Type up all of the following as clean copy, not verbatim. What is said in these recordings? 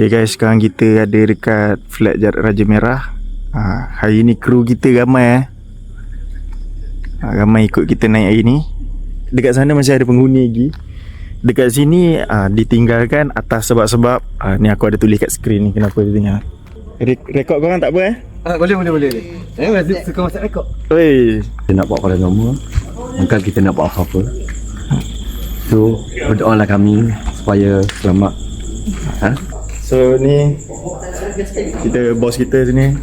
Okay guys, sekarang kita ada dekat flat Raja Merah. Hari ni kru kita ramai ramai ikut kita naik hari ni. Dekat sana masih ada penghuni lagi. Dekat sini ditinggalkan atas sebab-sebab ni aku ada tulis kat skrin ni kenapa dia tinggal. Rekod korang tak apa Boleh. Saya suka masak rekod. Oi, Kita nak buat pada nama. Bukan kita nak buat apa-apa. So, berdoalah kami supaya selamat. so ni kita bos kita sini.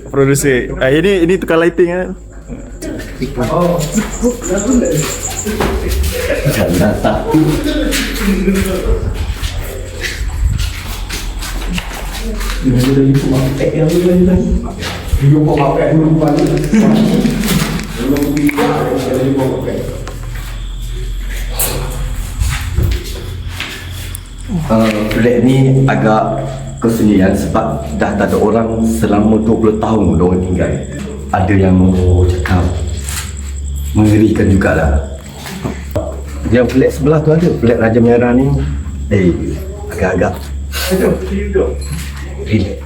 Producer. Ini tukar lighting kan. Jangan takut. Flat ni agak kesunyian sebab dah tak ada orang selama 20 tahun diorang tinggal. Ada yang cakap mengerikan jugalah. Yang flat sebelah tu ada, flat Raja Merah ni agak-agak relax.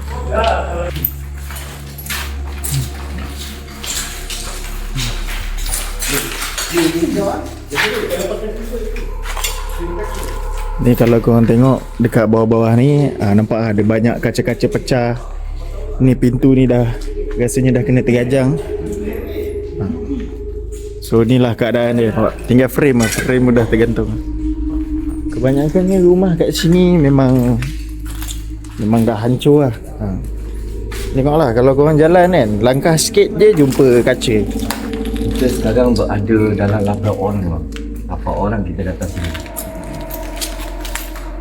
Ni kalau korang tengok dekat bawah-bawah ni nampak ada banyak kaca-kaca pecah. Ni pintu ni dah rasanya dah kena terajang. So inilah keadaan dia. Tinggal frame dah tergantung. Kebanyakannya rumah kat sini memang dah hancur lah. Tengoklah kalau korang jalan kan, langkah sikit je jumpa kaca. Kita sekarang berada dalam 8 orang. 8 orang kita datang sini.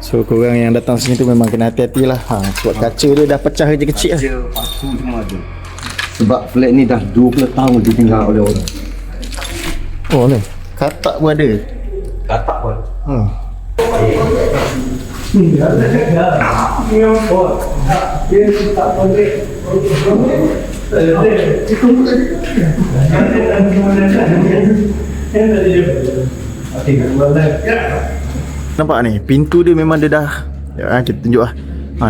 So korang yang datang sini tu memang kena hati-hati lah. Sebab kaca dia dah pecah je kecil lah. Kaca, pasu semua ada. Sebab flat ni dah 20 tahun ditinggal oleh orang. Oh ni, katak pun ada. Katak pun. Nampak ni, pintu dia memang dia dah kita tunjuk lah.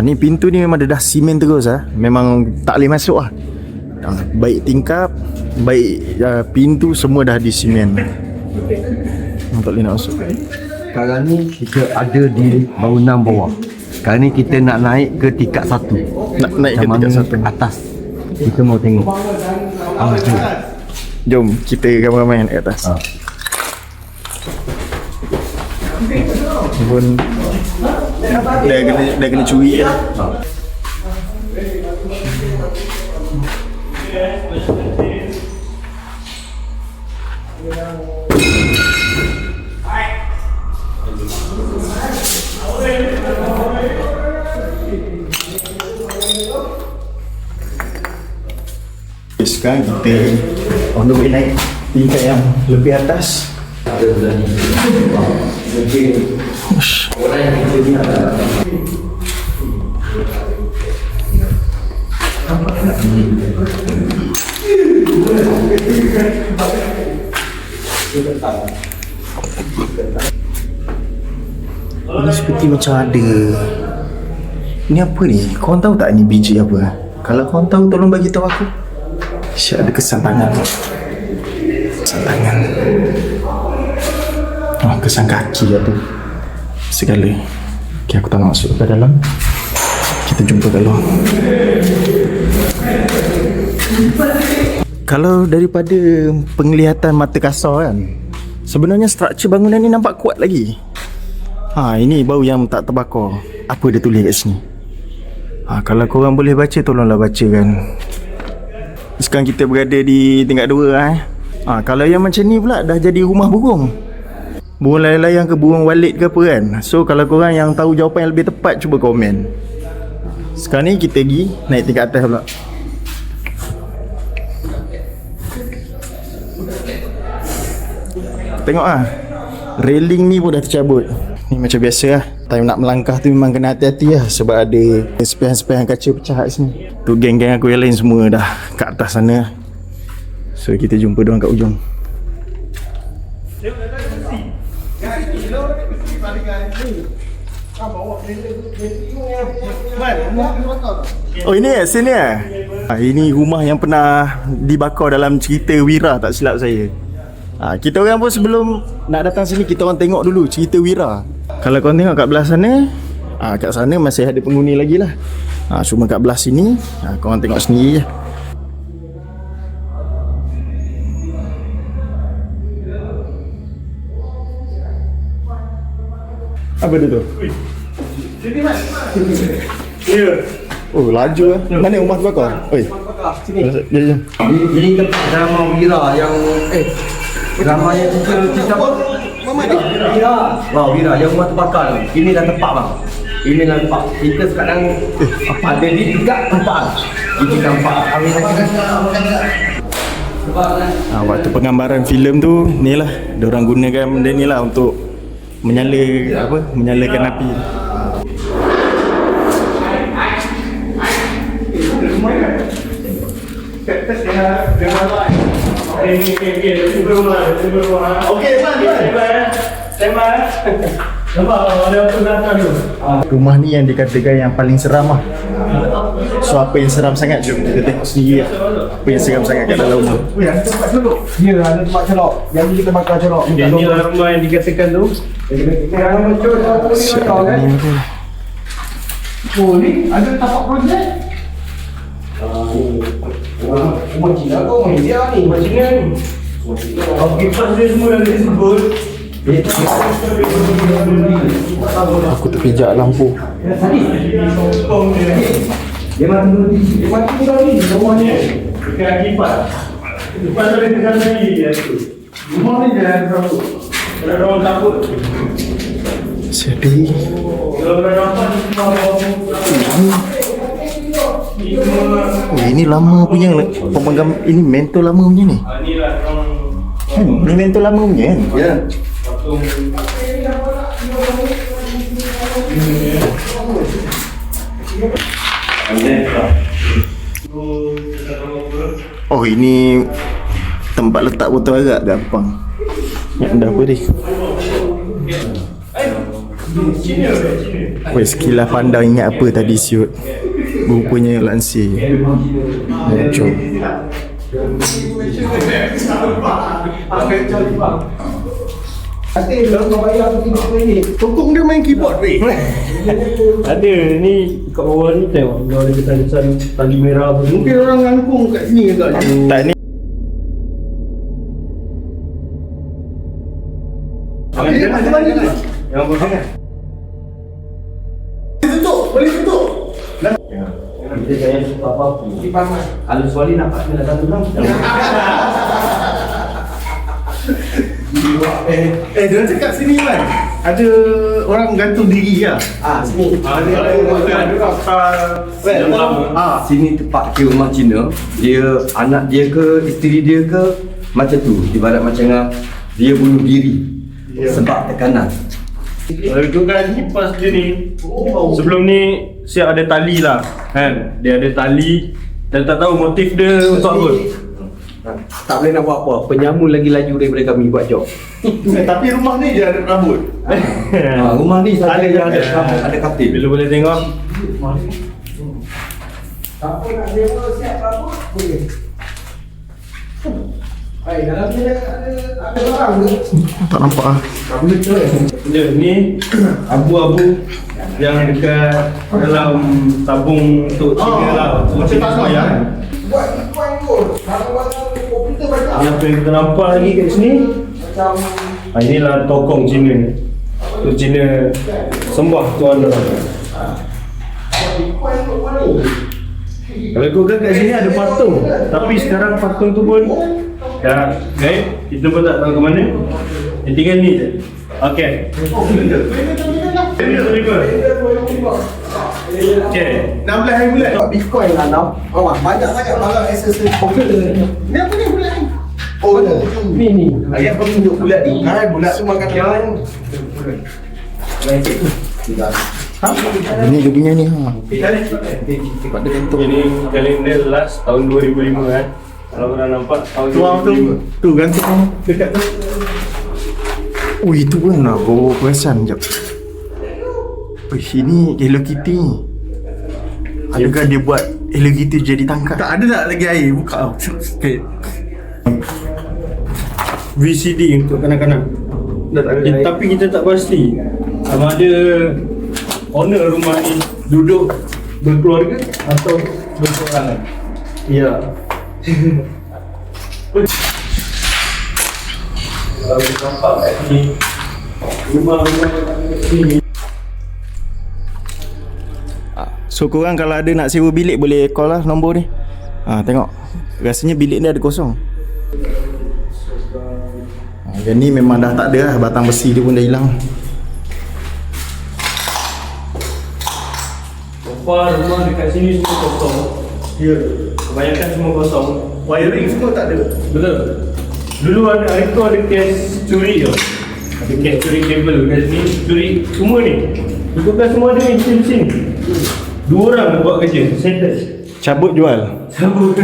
Ni pintu ni memang dia dah simen terus lah. Memang tak boleh masuk lah. Baik tingkap, baik pintu semua dah di simen. Tak boleh nak masuk. Sekarang ni kita ada di bangunan bawah. Sekarang ni kita nak naik ke tingkat 1. Nak naik ke tingkat 1 atas. Kita mau tengok. Jom kita ramai-ramai naik atas. Pun dah kena curi lah. Sekarang kita on the way naik tingkat yang lebih atas. Orang yang kita lihat ini seperti macam ada. Ni apa ni? Korang tahu tak ni biji apa? Kalau korang tahu tolong bagi tahu aku. Ada kesan tangan. Kesan tangan. Kesan kaki lah tu. Segala. Okay, aku tak nak masuk ke dalam. Kita jumpa kat luar. Kalau daripada penglihatan mata kasar kan, sebenarnya struktur bangunan ni nampak kuat lagi. Ini bau yang tak terbakar. Apa dia tulis kat sini? Kalau korang boleh baca, tolonglah bacakan. Sekarang kita berada di tingkat 2 kalau yang macam ni pula dah jadi rumah burung. Burung layang-layang ke burung walit ke apa kan. So kalau korang yang tahu jawapan yang lebih tepat, cuba komen. Sekarang ni kita pergi naik tingkat atas pula. Tengok railing ni pun dah tercabut. Ni macam biasa lah. Time nak melangkah tu memang kena hati-hati lah. Sebab ada sepihan-sepihan kaca pecah kat sini. Tu geng-geng aku yang lain semua dah kat atas sana. So kita jumpa diorang kat ujung. Tengok datang kursi. Kat sini, lo ada kursi paling kan. Bawa kereta tu. Oh ini sini ini rumah yang pernah dibakar dalam cerita Wira tak silap saya. Kita orang pun sebelum nak datang sini kita orang tengok dulu cerita Wira. Kalau korang tengok kat belah sana, kat sana masih ada penghuni lagi lah. Cuma kat belah sini, korang tengok sendiri je. Apa dia tu? Sini mas. Ya. Oh laju lah. Mana rumah terbakar? Oi. Sini. Jom. Ini tempat drama Wira yang drama yang kita Mama ni. Wira. Wah, Wira yang rumah terbakar. Ini dah tempat bang. Ini dah tempat. Kita sekarang ada di dekat tempat. Ini tempat kami Waktu penggambaran filem tu ni lah diorang gunakan benda ni lah untuk menyalakan api. Rumah ni yang dikatakan yang paling seram lah. So apa yang seram sangat, jom kita tengok sendiri lah. Apa yang seram sangat kat dalam rumah. Ada tempat celok. Ya, ada tempat celok. Yang kita bakar celok. Inilah rumah yang dikatakan tu. Siap ni tu. Oh ni ada tapak projek. Rumah Cina ke rumah India ni? Rumah Cina ni. Kipas dia semua yang disebut. Aku terpijak lampu. Dia mati dah ni rumahnya. Dekat kipas. Kipas ada dekat lagi dia tu. Rumah ni jangan terlalu. Kalau orang takut. Sedih. Kalau orang nampak semua Oh, ini lama punya pemegang, ini mentor lama punya ni. inilah Ni mentor lama punya kan? Ya. Oh ini tempat letak botol arak gampang. Yang dah apa ni? Weh, sekilas pandang ingat apa tadi siut. Rupanya lansir. Muncul. Nanti kalau kau bayar tu ni. Tokong dia main keyboard weh. ada ni kat bawah ni tengok. Dia ada kesan-kesan tali merah tu. Mungkin orang ngangkung kat sini agak ni. Tak ni. Dia macam mana ni? Yang apa sangat? Tutup, boleh tutup. Kita jangan suka apa-apa. Kipas mas. Kalau suali nampak kena satu orang. Dia cakap sini kan. Ada orang gantung diri lah. Sini. Sini tempat kira rumah Cina. Dia anak dia ke isteri dia ke macam tu. Ibarat macam dia bunuh diri sebab tekanan. Kalau itu kan kipas dia ni. Sebelum ni siap ada tali lah kan. Dia ada tali dan tak tahu motif dia untuk apa. Tak boleh nak buat apa. Penyamun lagi laju daripada kami buat job. Tapi rumah ni dia ada rambut. Rumah ni saja yang ada katil. Bila boleh tengok. Siapa nak sewa siap rambut boleh. Dalam ni ada barang ke? Tak nampak ah. Dia ni abu-abu yang dekat dalam tabung untuk Cina lah. Macam tak sembahyang. Buat ikuan kot. Barang-barang komputer banyak. Yang apa yang kita nampak lagi kat sini. Macam Inilah tokong Cina. Tu Cina sembah tuan orang. ikuan kot mana ni? Kalau kau kat sini ada patung. Tapi sekarang patung tu pun dah gaib. Kita pun tak tahu ke mana. Dia tinggal ni je. Okey. Okey. 16 hari bulan. Bitcoin lah nak. Banyak-banyak barang accessory komputer. Ni apa ni bulat ni? Oh, ni. Ayat penunjuk bulat ni. Bulat tu makan yang Ini dia punya ni ha. Ini kalender last tahun 2005 kan. Kalau korang nampak tahun Tu 2005. tu gantung dekat tu. Oh itu pun nak bawa perasan jap. Ini Hello Kitty. Adakah dia buat Hello Kitty jadi tangkap? Tak ada tak lagi air. Buka sikit. VCD untuk kanak-kanak. Dah tak ada air. Tapi kita tak pasti sama ada owner rumah ni duduk berkeluarga atau berseorangan. Ya. Kalau kita nampak kat sini rumah-rumah ni. So korang kalau ada nak sewa bilik boleh call lah nombor ni. Tengok. Rasanya bilik ni ada kosong. Yang ni memang dah tak ada lah. Batang besi dia pun dah hilang. Sofa rumah dekat sini semua kosong. Ya. Kebanyakan semua kosong. Wiring semua tak ada. Betul. Dulu ada hari tu ada kes curi tau. Ada kes curi kabel kat sini, curi semua ni. Betul-betul semua ada mesin-mesin. 2 orang buat kerja, settle. Cabut jual. Cabut.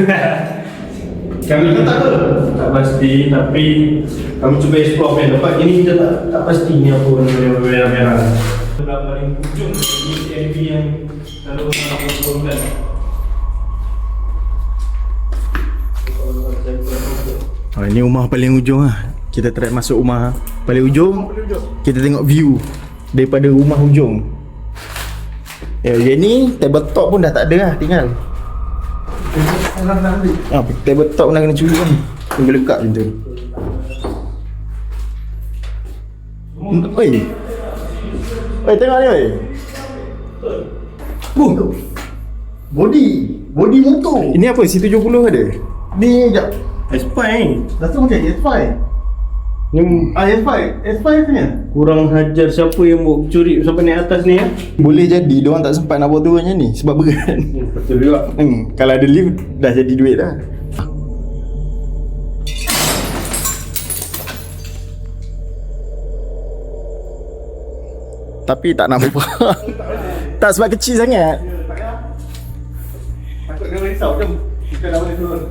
Kami tak pasti, tapi kami cuba explore kan. Dapat ini kita tak pasti ni apa merah-merah. Sebelah paling ujung ni CMB yang selalu orang performkan. Ini rumah paling ujung lah. Kita try masuk rumah paling ujung. Kita tengok view daripada rumah ujung. Yang ni tabletop pun dah tak ada lah, tinggal. Tabletop pun dah kena curi kan. Tinggal lekat macam tu. Oi, tengok ni oi. Body motor. Ini apa? C70 ada? Ni jap. Aspire Rasa macam S5. ni S5. S5 punya. kurang hajar siapa yang buat curi sampai naik atas ni ya. Boleh jadi diorang tak sempat nak bawa turun macam ni sebab berat. Betul juga. Kalau ada lift dah jadi duit dah. Tapi tak nak berapa. Tak sebab kecil sangat. Takut dia risau jom. Kita dah boleh turun.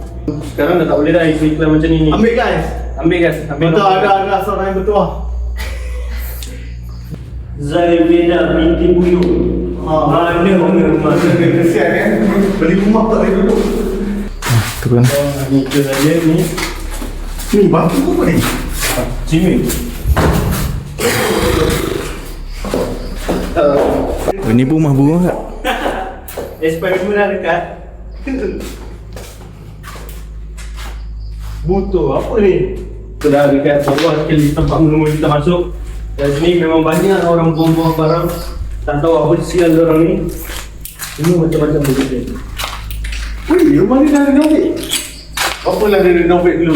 Sekarang dah tak boleh dah isi iklan macam ni. Ambil guys. Ambil guys. Ambil Betul nombor. ada seorang yang betul. Zaibeda binti Buyu. Mana owner rumah? Kesian kan. Beli rumah tak boleh duduk. Turun. Ni ke saja ni. Ni batu apa ni? Sini. Ini pun rumah burung tak? Aspire pun dah dekat. Butuh apa ni? Sudah dekat bawah sekali tempat mula kita masuk. Dan sini memang banyak orang buang-buang barang. Tak tahu apa sial orang ni. Ini macam-macam begitu. Wih, rumah ni dah renovate. Apa lah dia renovate dulu?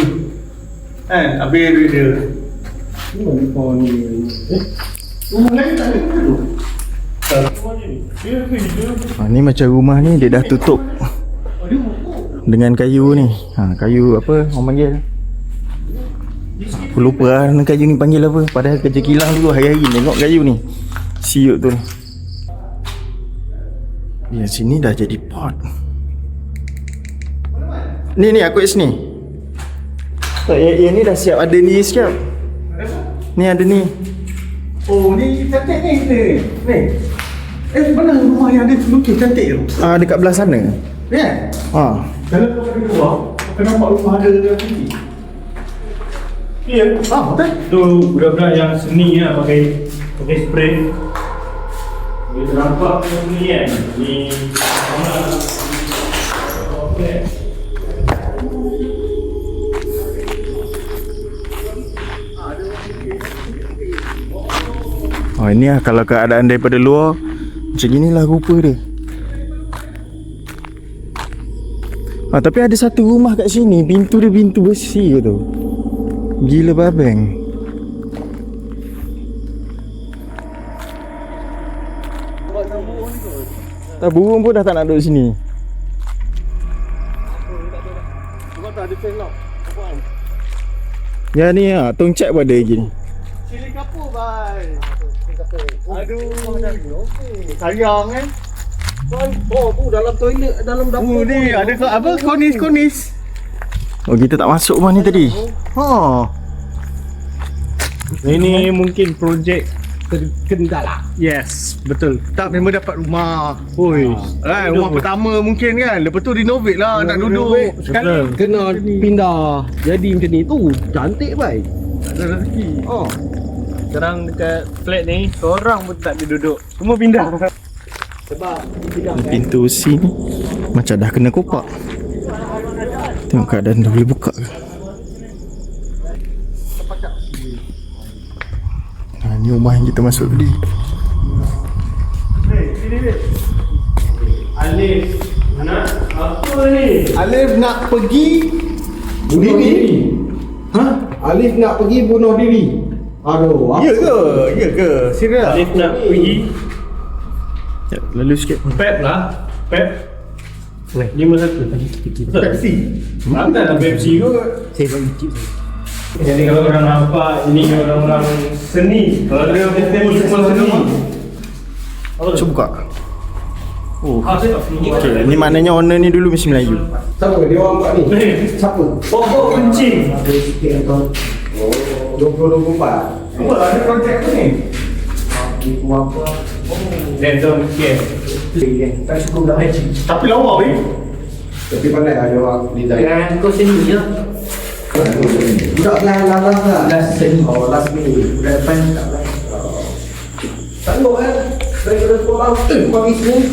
Kan, habis duit dia. Ini mana ni? Rumah lain tak ada dulu. Ni macam rumah ni dia dah tutup dengan kayu ni. Kayu apa orang panggil? Aku lupa lah nama kayu ni panggil apa. Padahal kerja kilang dulu hari-hari tengok kayu ni. Siut tu. Ya sini dah jadi pot. Ni aku kat sini. Yang ni dah siap ada ni siap. Ni ada ni. Oh, ni cantik ni kita ni. Ni. Mana rumah yang ada lukis cantik tu? Dekat belah sana. Ya? Kalau kau pergi luar, kau nampak rumah ada tinggi. Ya. Betul? Tu budak-budak yang seni lah pakai spray. Dia nampak seni kan. Ni Ini lah kalau keadaan daripada luar macam inilah rupa dia. Tapi ada satu rumah kat sini, pintu dia pintu besi tu. Gila babeng. Tak burung pun dah tak nak duduk sini. Kau tak ada fan lock. Apaan? Ya ni tongcak pun ada lagi ni. Sili kapur, bye. Aduh. Sayang kan? Oh tu dalam toilet, dalam dapur. Ni ada apa? Konis. Oh kita tak masuk rumah ni tadi. ini mungkin projek terkendala. Yes, betul. Tak memang dapat rumah. Oi. Rumah pertama mungkin kan. Lepas tu renovate lah nak duduk. Betul. Kena pindah. Jadi macam ni tu. Cantik baik. Ada rezeki. Oh. Sekarang dekat flat ni, seorang pun tak ada duduk. Semua pindah. Sebab pindah Pintu C ni macam dah kena kopak. Tengok keadaan dah boleh buka ke. Ni rumah yang kita masuk tadi. Alif, nak apa ni? Alif nak pergi bunuh diri. Ha? Alif nak pergi bunuh diri. Aduh. Ya ke? Ya ke? Serius? Alif nak pergi Ya, lalu sikit. Pep lah. Pep. 51. Betul? Pepsi. Mana ada Pepsi kot? Saya buat YouTube. Jadi kalau orang nampak, ini orang-orang seni. Kalau dia fokus semua seni. Cuba buka. Oh. Okay. Okay, ni maknanya owner ni dulu mesti Melayu. Siapa dia orang buat ni? Siapa? Pokok kencing. Ada sikit yang kau. Oh, 2024. Apa ada projek tu ni? Ibu apa? Then don't care. Tak cukup dah haji. Tapi lawa ni. Tapi pandai ada orang design. Yang kau seni je. Budak lah. Last seni. Oh, last minute. Bulan depan tak lain. Sanggup kan? Daripada sekolah pagi sini.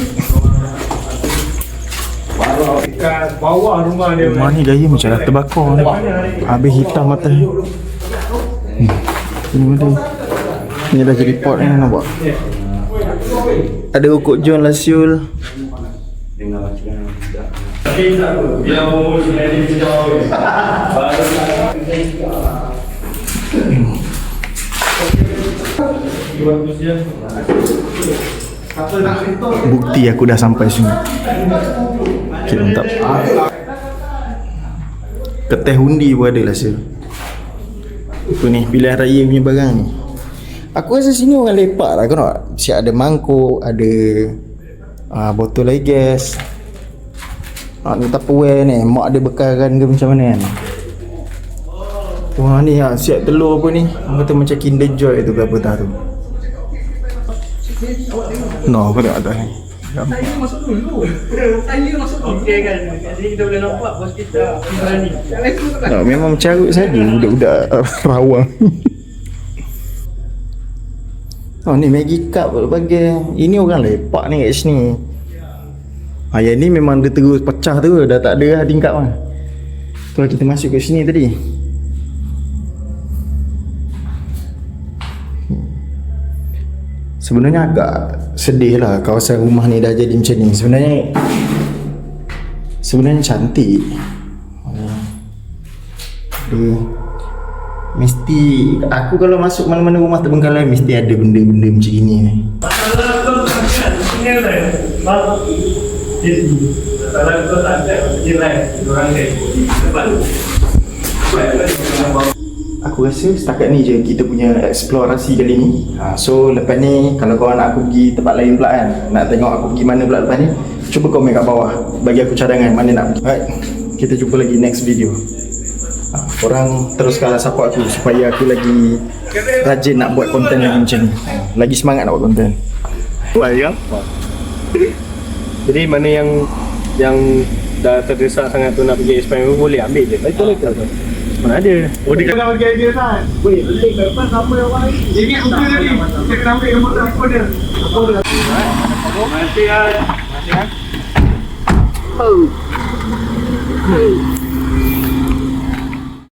Baru Kat bawah rumah dia. Rumah ni gaya macam dah terbakar ni. Habis hitam mata. Ini benda. Ni dah jadi pot ni nampak. Ada ukuk John lah siul. Dengar macam budak. Tapi tak apa. Bila umur dia jauh. Baru Bukti aku dah sampai sini. Okay, mantap. Keteh undi pun ada lah siul. Apa ni, pilihan raya punya barang ni. Aku rasa sini orang lepak lah, kau nak siap ada mangkuk, ada botol air gas. Ni Tupperware ni, mak ada bekaran ke macam mana kan. Wah ni siap telur apa ni, orang kata macam Kinder Joy tu ke apa tak tu. No, aku tengok atas ni. Okey kan. Jadi kita boleh nampak bos kita berani. No, memang carut saja budak-budak rawang. Oh ni Maggie Cup berbagai. Ini orang lepak ni kat sini. Yang ni memang dia terus pecah tu, dah tak ada lah tingkap lah. Tu kita masuk kat sini tadi. Sebenarnya agak sedih lah kawasan rumah ni dah jadi macam ni. Sebenarnya cantik. Mesti aku kalau masuk mana-mana rumah terbengkalai mesti ada benda-benda macam ini ni. masalah kau tak ada. Ini lah. Masalah kau tak ada. Jelas. Orang dia. Sebab Aku rasa setakat ni je kita punya eksplorasi kali ni. So lepas ni kalau korang nak aku pergi tempat lain pula kan, nak tengok aku pergi mana pula lepas ni, cuba komen kat bawah bagi aku cadangan mana nak pergi. Alright, kita jumpa lagi next video. Korang teruskanlah support aku supaya aku lagi rajin nak buat konten lagi macam ni. Lagi semangat nak buat konten. ya. Jadi mana yang dah terdesak sangat tu nak pergi expand boleh ambil je. Betul ke? Mana ada? Oh, dia kena bagi idea kan? Weh, pelik ke depan sama orang lain. Ini aku tadi. Saya kena ambil nombor apa dia? Apa dia? Nanti kan. Oh.